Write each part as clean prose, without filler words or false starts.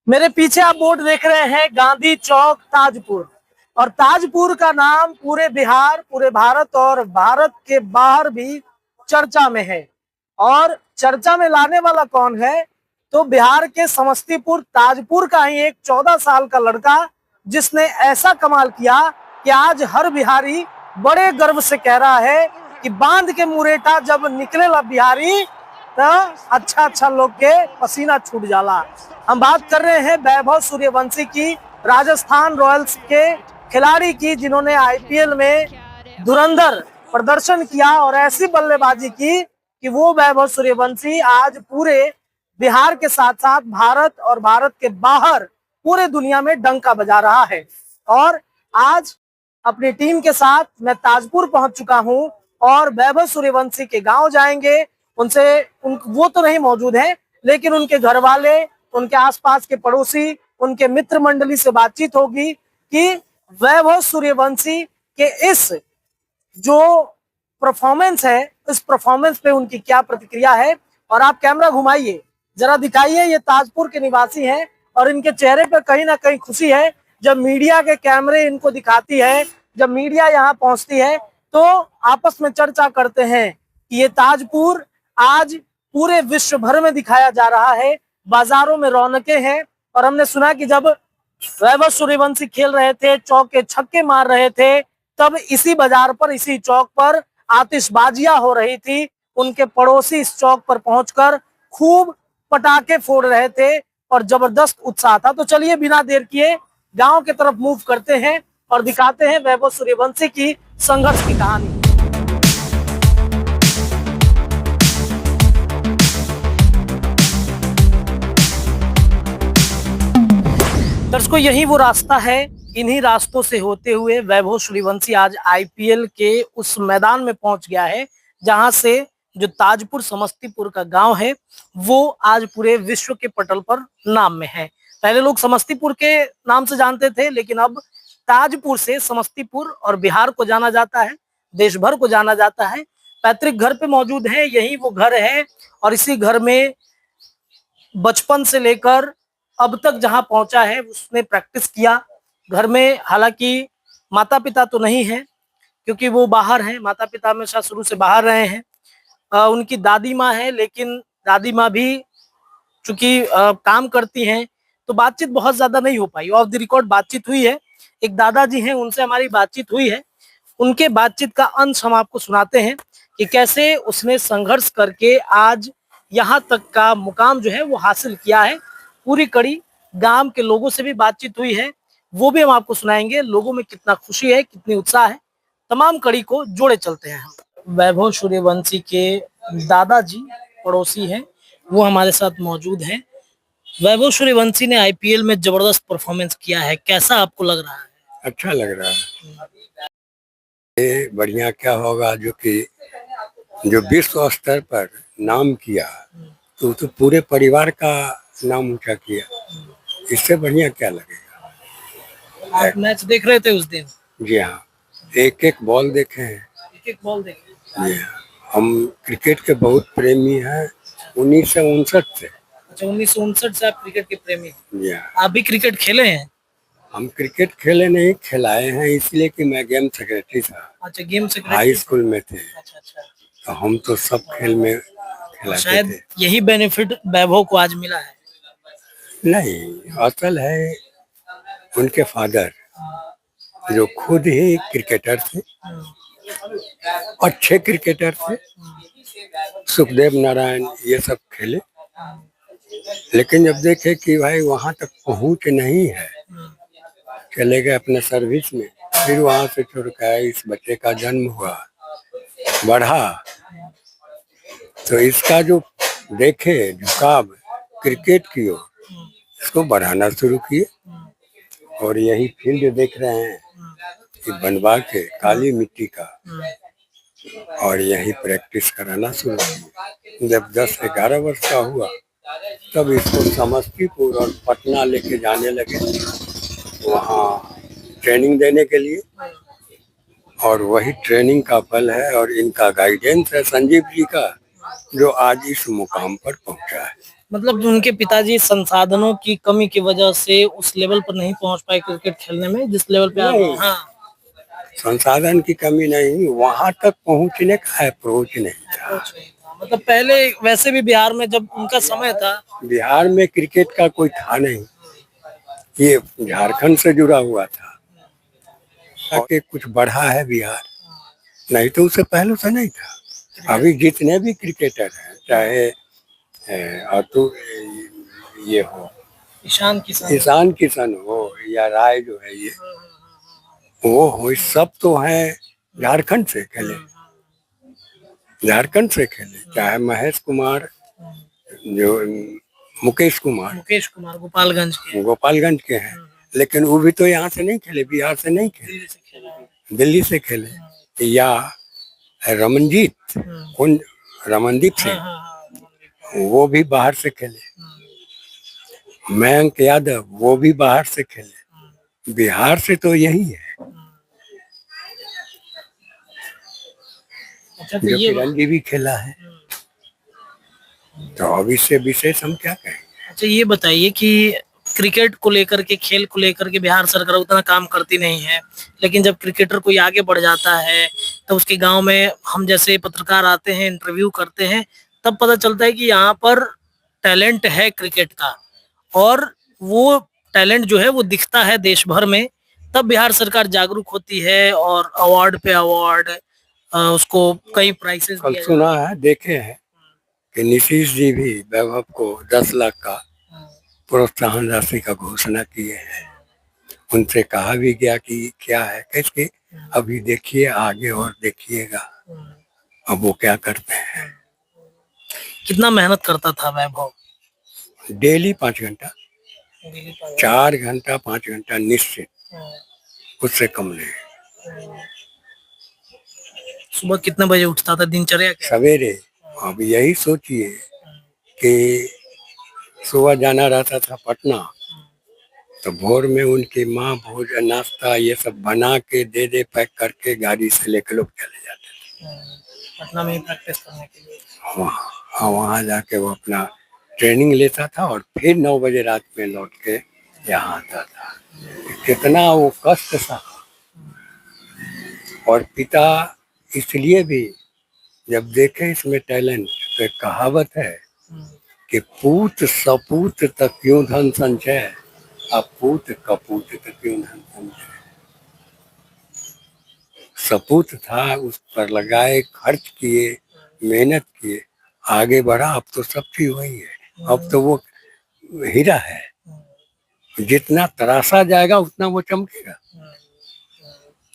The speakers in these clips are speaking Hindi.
मेरे पीछे आप बोर्ड देख रहे हैं गांधी चौक ताजपुर। और ताजपुर का नाम पूरे बिहार, पूरे भारत और भारत के बाहर भी चर्चा में है। और चर्चा में लाने वाला कौन है? तो बिहार के समस्तीपुर ताजपुर का ही एक 14 साल का लड़का, जिसने ऐसा कमाल किया कि आज हर बिहारी बड़े गर्व से कह रहा है कि बांध के मुरेठा जब निकलेला बिहारी तो अच्छा लोग के पसीना छूट जाला। हम बात कर रहे हैं वैभव सूर्यवंशी की, राजस्थान रॉयल्स के खिलाड़ी की, जिन्होंने आईपीएल में धुरंधर प्रदर्शन किया और ऐसी बल्लेबाजी की कि वो वैभव सूर्यवंशी आज पूरे बिहार के साथ साथ भारत और भारत के बाहर पूरे दुनिया में डंका बजा रहा है। और आज अपनी टीम के साथ मैं ताजपुर पहुंच चुका हूं और वैभव सूर्यवंशी के गांव जाएंगे। वो तो नहीं मौजूद है, लेकिन उनके घर वाले, उनके आसपास के पड़ोसी, उनके मित्र मंडली से बातचीत होगी कि वैभव सूर्यवंशी के इस जो परफॉर्मेंस है, इस परफॉर्मेंस पे उनकी क्या प्रतिक्रिया है। और आप कैमरा घुमाइए, जरा दिखाइए, ये ताजपुर के निवासी हैं और इनके चेहरे पर कहीं ना कहीं खुशी है। जब मीडिया के कैमरे इनको दिखाती है, जब मीडिया यहाँ पहुंचती है, तो आपस में चर्चा करते हैं कि ये ताजपुर आज पूरे विश्व भर में दिखाया जा रहा है, बाजारों में रौनकें हैं। और हमने सुना कि जब वैभव सूर्यवंशी खेल रहे थे, चौके छक्के मार रहे थे, तब इसी बाजार पर, इसी चौक पर आतिशबाजियां हो रही थी। उनके पड़ोसी इस चौक पर पहुंचकर खूब पटाखे फोड़ रहे थे और जबरदस्त उत्साह था। तो चलिए बिना देर किए गांव की तरफ मूव करते हैं और दिखाते हैं वैभव सूर्यवंशी की संघर्ष की कहानी। दर्शकों, यही वो रास्ता है, इन्हीं रास्तों से होते हुए वैभव सूर्यवंशी आज आईपीएल के उस मैदान में पहुंच गया है, जहां से जो ताजपुर समस्तीपुर का गांव है वो आज पूरे विश्व के पटल पर नाम में है। पहले लोग समस्तीपुर के नाम से जानते थे, लेकिन अब ताजपुर से समस्तीपुर और बिहार को जाना जाता है, देश भर को जाना जाता है। पैतृक घर पे मौजूद है, यही वो घर है और इसी घर में बचपन से लेकर अब तक जहां पहुंचा है उसने प्रैक्टिस किया। घर में हालांकि माता पिता तो नहीं है, क्योंकि वो बाहर हैं, माता पिता हमेशा शुरू से बाहर रहे हैं। उनकी दादी माँ है, लेकिन दादी माँ भी चूंकि काम करती हैं तो बातचीत बहुत ज्यादा नहीं हो पाई। ऑफ द रिकॉर्ड बातचीत हुई है, एक दादाजी हैं, उनसे हमारी बातचीत हुई है। उनके बातचीत का अंश हम आपको सुनाते हैं कि कैसे उसने संघर्ष करके आज यहाँ तक का मुकाम जो है वो हासिल किया है। पूरी कड़ी गांव के लोगों से भी बातचीत हुई है, वो भी हम आपको सुनाएंगे। लोगों में कितना खुशी है, कितनी उत्साह है, तमाम कड़ी को जोड़े चलते हैं हम। वैभव सूर्यवंशी के दादाजी पड़ोसी हैं, वो हमारे साथ मौजूद हैं। वैभव सूर्यवंशी ने आईपीएल में जबरदस्त परफॉर्मेंस किया है, कैसा आपको लग रहा है? अच्छा लग रहा है। ये बढ़िया क्या होगा जो विश्व स्तर पर नाम किया, तो पूरे परिवार का नाम ऊंचा किया, इससे बढ़िया क्या लगेगा। आप मैच देख रहे थे उस दिन? जी हाँ, एक एक बॉल देखे हैं। एक बॉल देखे? जी हाँ, हम क्रिकेट के बहुत प्रेमी हैं 1959 से। अच्छा, 1959 से आप क्रिकेट के प्रेमी? जी हाँ। आप भी क्रिकेट खेले हैं? हम क्रिकेट खेले नहीं, खिलाए हैं, इसलिए कि मैं गेम सेक्रेटरी था। अच्छा, गेम सेक्रेटरी हाई स्कूल में थे। अच्छा, तो हम तो सब खेल में खिलाते शायद थे। यही बेनिफिट वैभव को आज मिला है। नहीं, असल है उनके फादर जो खुद ही क्रिकेटर थे, अच्छे क्रिकेटर थे। सुखदेव नारायण ये सब खेले, लेकिन जब देखे कि भाई वहां तक पहुंच नहीं है, चले गए अपने सर्विस में। फिर वहां से छोड़ कर इस बच्चे का जन्म हुआ, बढ़ा, तो इसका जो देखे झुकाव क्रिकेट की ओर, इसको बढ़ाना शुरू किए। और यही फील्ड देख रहे हैं कि बनवा के काली मिट्टी का, और यही प्रैक्टिस कराना शुरू किए। जब 10-11 वर्ष का हुआ तब इसको समस्तीपुर और पटना लेके जाने लगे, वहाँ ट्रेनिंग देने के लिए। और वही ट्रेनिंग का फल है और इनका गाइडेंस है संजीव जी का, जो आज इस मुकाम पर पहुंचा है। मतलब उनके पिताजी संसाधनों की कमी की वजह से उस लेवल पर नहीं पहुंच पाए क्रिकेट खेलने में जिस लेवल पे आप। नहीं, हाँ, संसाधन की कमी नहीं, वहां तक पहुंचने का अप्रोच नहीं था। अप्रोच नहीं था। मतलब पहले वैसे भी बिहार में जब उनका समय था। बिहार में क्रिकेट का कोई था नहीं, ये झारखंड से जुड़ा हुआ था। आके कुछ बढ़ा है बिहार, नहीं तो उससे पहले से नहीं था। अभी जितने भी क्रिकेटर हैं, चाहे अतु ये हो, ईशान किशन हो या राय जो है ये, वो हो, सब तो हैं झारखंड से खेले, झारखंड से खेले। चाहे महेश कुमार, जो मुकेश कुमार गोपालगंज के हैं, लेकिन वो भी तो यहाँ से नहीं खेले, बिहार से नहीं खेले, दिल्ली से खेले। या रमनजीत, कौन, रमनदीप सिंह, वो भी बाहर से खेले। मयंक यादव, वो भी बाहर से खेले। बिहार से तो यही है। अच्छा, जो किरण भी खेला है, तो अब इससे विशेष हम क्या कहें। अच्छा, ये बताइए कि क्रिकेट को लेकर के, खेल को लेकर के बिहार सरकार उतना काम करती नहीं है, लेकिन जब क्रिकेटर कोई आगे बढ़ जाता है तो उसके गांव में हम जैसे पत्रकार आते हैं, इंटरव्यू करते हैं, तब पता चलता है कि यहाँ पर टैलेंट है क्रिकेट का, और वो टैलेंट जो है वो दिखता है देश भर में। तब बिहार सरकार जागरूक होती है और अवार्ड पे अवार्ड, उसको कई प्राइसेस कल दिए सुना है, देखे हैं कि नीतीश जी भी वैभव को 10 लाख का प्रोत्साहन राशि का घोषणा किए हैं। उनसे कहा भी गया कि क्या है, कैसे अभी देखिए आगे और देखिएगा अब वो क्या करते हैं। कितना मेहनत करता था वैभव? डेली 5 घंटा, 4 घंटा 5 घंटा निश्चित, उससे कम नहीं। सुबह कितने बजे उठता था, दिनचर्या क्या? सवेरे। अब यही सोचिए कि सुबह जाना रहता था पटना, तो भोर में उनकी माँ भोजन नाश्ता ये सब बना के दे पैक करके गाड़ी से लेकर लोग चले जाते थे पटना में प्रैक्टिस करने के लिए। हाँ, वहाँ जाके वो अपना ट्रेनिंग लेता था और फिर 9 बजे रात में लौट के यहाँ आता था। कितना वो कष्ट था। और पिता इसलिए भी, जब देखे इसमें टैलेंट, तो एक कहावत है कि पूत सपूत तक क्यों धन संचय, अब पूत कपूत तक क्यों धन संचय। सपूत था, उस पर लगाए, खर्च किए, मेहनत किए, आगे बढ़ा। अब तो सब चीज वही है, अब तो वो हीरा है, जितना तराशा जाएगा उतना वो चमकेगा।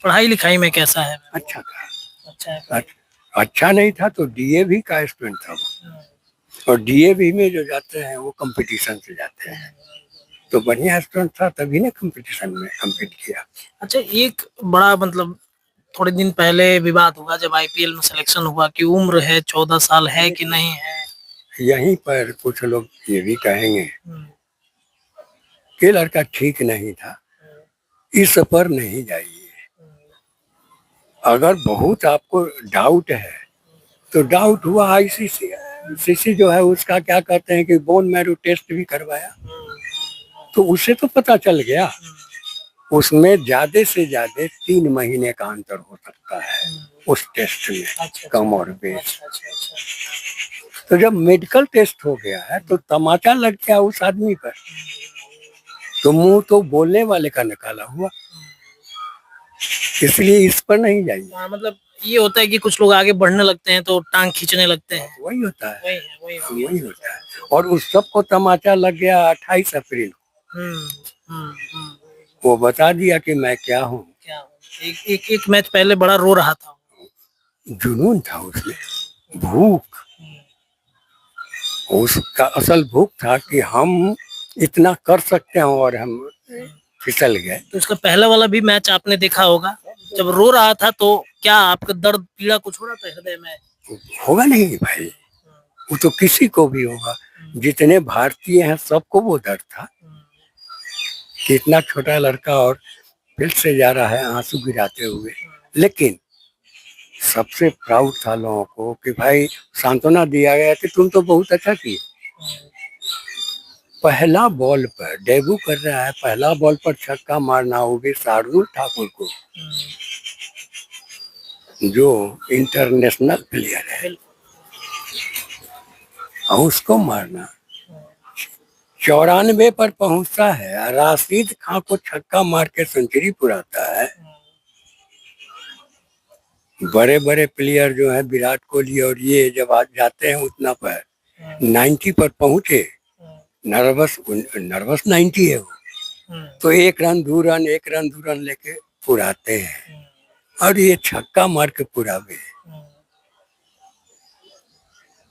पढ़ाई लिखाई में कैसा है? अच्छा था। अच्छा है। अच्छा नहीं था तो डीएवी का स्टूडेंट था वो, और डीएवी में जो जाते हैं वो कंपटीशन से जाते हैं, तो बढ़िया स्टूडेंट था तभी ने कंपटीशन में कम्पीट किया। अच्छा, एक बड़ा मतलब थोड़े दिन पहले विवाद हुआ जब आईपीएल में सिलेक्शन हुआ कि उम्र है 14 साल है कि नहीं है। यहीं पर कुछ लोग ये भी कहेंगे कि लड़का ठीक नहीं था, इस पर नहीं जाइए। अगर बहुत आपको डाउट है तो डाउट हुआ, आईसीसी जो है उसका क्या कहते हैं कि बोन मैरो टेस्ट भी करवाया, तो उससे तो पता चल गया। उसमें ज्यादा से ज्यादा 3 महीने का अंतर हो सकता है उस टेस्ट में। अच्छा, कम और बेस। अच्छा। तो जब मेडिकल टेस्ट हो गया है तो तमाचा लग गया उस आदमी पर, तो मुंह तो बोलने वाले का निकाला हुआ, इसलिए इस पर नहीं जाइए। मतलब ये होता है कि कुछ लोग आगे बढ़ने लगते हैं तो टांग खींचने लगते हैं। वही होता है, वही होता है। और उस सब को तमाचा लग गया 28 अप्रैल को। वो बता दिया कि मैं क्या हूँ। एक मैच पहले बड़ा रो रहा था। जुनून था उसमें, भूख, उसका असल भूख था कि हम इतना कर सकते हैं, और हम फिसल गए। तो उसका पहला वाला भी मैच आपने देखा होगा, जब रो रहा था तो क्या आपका दर्द पीड़ा कुछ हो रहा था हृदय में? होगा नहीं भाई, वो तो किसी को भी होगा, जितने भारतीय हैं सबको वो दर्द था कि इतना छोटा लड़का और फील्ड से जा रहा है आंसू गिराते हुए। लेकिन सबसे प्राउड था लोगों को कि भाई सांत्वना दिया गया कि तुम तो बहुत अच्छा किए, पहला बॉल पर डेब्यू कर रहा है, पहला बॉल पर छक्का मारना, वो भी शार्दुल ठाकुर को, जो इंटरनेशनल प्लेयर है, और उसको मारना। 94 पर पहुंचता है, राशिद खान को छक्का मार के सेंचुरी पुराता है। बड़े बड़े प्लेयर जो है विराट कोहली और ये जब आज जाते हैं उतना पर 90 पर पहुंचे, नर्वस 90 है वो, तो 1 रन 2 रन लेके पुराते हैं, और ये छक्का मार के पुरावे।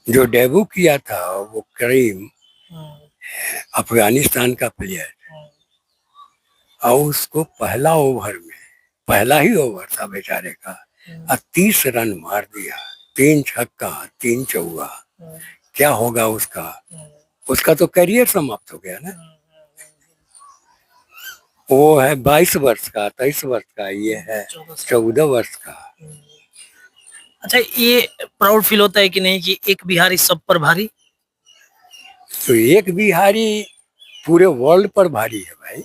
जो डेब्यू किया था वो करीम, अफगानिस्तान का प्लेयर, और उसको पहला ही ओवर था बेचारे का, और 30 रन मार दिया, 3 छक्का 3 चौका। क्या होगा उसका तो करियर समाप्त हो गया ना। वो है 22 वर्ष का, 23 वर्ष का, ये है 14 वर्ष का। अच्छा, ये प्राउड फील होता है कि नहीं कि एक बिहारी सब पर भारी? तो एक बिहारी पूरे वर्ल्ड पर भारी है भाई,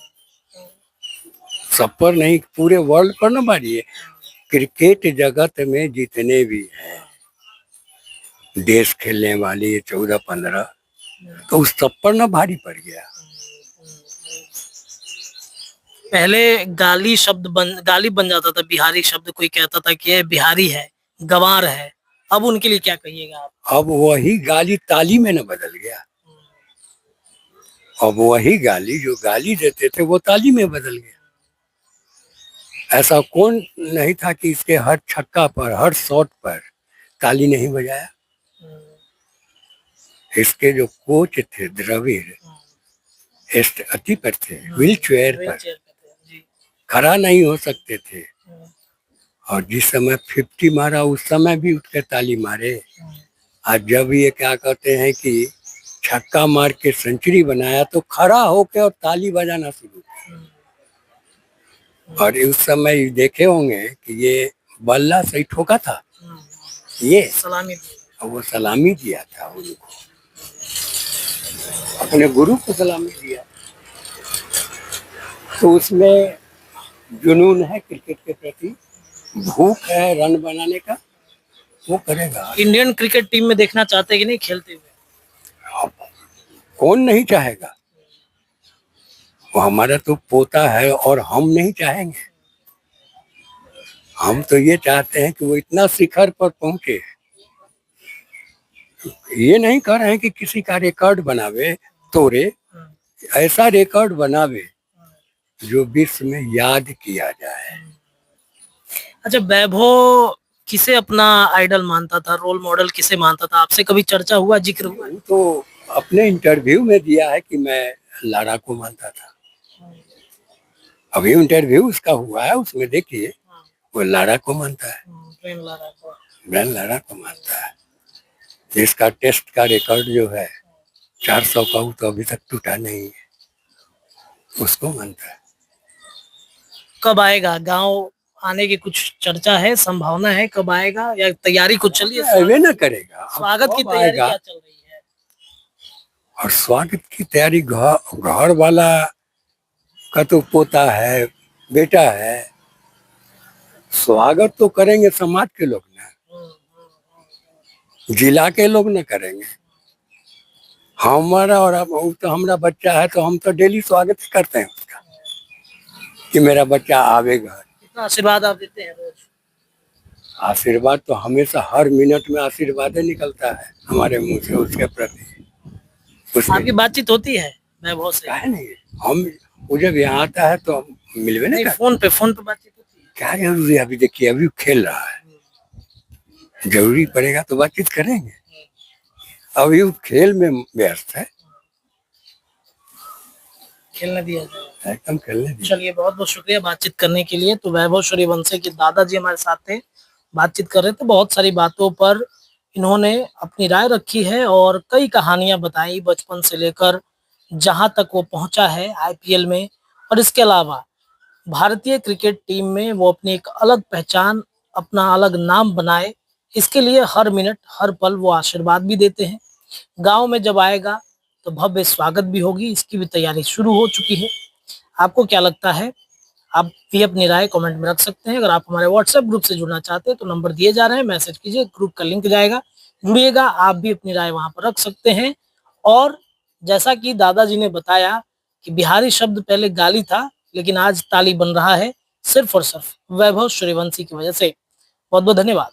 सब पर नहीं, पूरे वर्ल्ड पर ना भारी है। क्रिकेट जगत में जितने भी हैं देश खेलने वाले 14-15, तो उस सब पर ना भारी पड़ गया। पहले गाली बन जाता था बिहारी शब्द, कोई कहता था कि ये बिहारी है, गंवार है। अब उनके लिए क्या कहिएगा आप? अब वही गाली ताली में न बदल गया। अब वही गाली जो गाली देते थे वो ताली में बदल गया। ऐसा कौन नहीं था कि इसके हर छक्का पर, हर शॉट पर ताली नहीं बजाया। इसके जो कोच थे द्रविड़, अति पर थे, व्हील चेयर पर खड़ा नहीं हो सकते थे, और जिस समय 50 मारा उस समय भी उठ के ताली मारे। आज जब ये क्या कहते हैं कि छक्का मार के सेंचुरी बनाया, तो खड़ा होके और ताली बजाना शुरू किया। और उस समय देखे होंगे कि ये बल्ला सही ठोका था, ये सलामी, वो सलामी दिया था उनको, अपने गुरु को सलामी दिया। तो उसमें जुनून है क्रिकेट के प्रति, भूख है रन बनाने का, वो करेगा। इंडियन क्रिकेट टीम में देखना चाहते हैं कि नहीं खेलते हुए? कौन नहीं चाहेगा, वो हमारा तो पोता है, और हम नहीं चाहेंगे। हम तो ये चाहते हैं कि वो इतना शिखर पर पहुंचे। ये नहीं कर रहे हैं कि किसी का रिकॉर्ड बनावे, तोड़े, ऐसा रिकॉर्ड बनावे जो विश्व में याद किया जाए। अच्छा, वैभव किसे अपना आइडल मानता था, रोल मॉडल किसे मानता था? आपसे कभी चर्चा हुआ, जिक्र हुआ? तो अपने इंटरव्यू में दिया है कि मैं लारा को मानता था। अभी इंटरव्यू उसका हुआ है, उसमें देखिए वो लारा को मानता है, ब्रायन लारा को मानता है। जिसका टेस्ट का रिकॉर्ड जो है 400 का, वो तो अभी तक टूटा नहीं है, उसको मानता है। कब आएगा गांव? आने की कुछ चर्चा है, संभावना है? कब आएगा, या तैयारी कुछ चल रही है? अरे ना करेगा, स्वागत की तैयारी क्या चल रही है? और स्वागत की तैयारी घर वाला का तो पोता है, बेटा है, स्वागत तो करेंगे समाज के लोग ना, जिला के लोग ना करेंगे। हमारा और अब तो हमारा बच्चा है, तो हम तो डेली स्वागत करते हैं उसका कि मेरा बच्चा आवेगा। कितना आशीर्वाद आप देते हैं रोज? आशीर्वाद तो हमेशा, हर मिनट में आशीर्वाद निकलता है हमारे मुंह से उसके प्रति। आपकी बातचीत होती है वैभव से? है नहीं, हम वो जब यहाँ आता है तो मिलवे नहीं, फोन पे बातचीत होती है। क्या जरूरी है, अभी देखिए अभी खेल रहा है, जरूरी पड़ेगा तो बातचीत करेंगे। अभी वो खेल में व्यस्त है, खेलने दिया जाए, एकदम खेलने दिया। चलिए, बहुत बहुत शुक्रिया बातचीत करने के लिए। तो वैभव सूर्यवंशी के दादाजी हमारे साथ थे, बातचीत कर रहे थे। बहुत सारी बातों पर इन्होंने अपनी राय रखी है और कई कहानियां बताई, बचपन से लेकर जहां तक वो पहुंचा है आईपीएल में, और इसके अलावा भारतीय क्रिकेट टीम में वो अपनी एक अलग पहचान, अपना अलग नाम बनाए, इसके लिए हर मिनट हर पल वो आशीर्वाद भी देते हैं। गांव में जब आएगा तो भव्य स्वागत भी होगी, इसकी भी तैयारी शुरू हो चुकी है। आपको क्या लगता है? आप भी अपनी राय कमेंट में रख सकते हैं। अगर आप हमारे व्हाट्सएप ग्रुप से जुड़ना चाहते हैं तो नंबर दिए जा रहे हैं, मैसेज कीजिए, ग्रुप का लिंक जाएगा, जुड़िएगा। आप भी अपनी राय वहां पर रख सकते हैं। और जैसा कि दादाजी ने बताया कि बिहारी शब्द पहले गाली था, लेकिन आज ताली बन रहा है, सिर्फ और सिर्फ वैभव सूर्यवंशी की वजह से। बहुत बहुत धन्यवाद।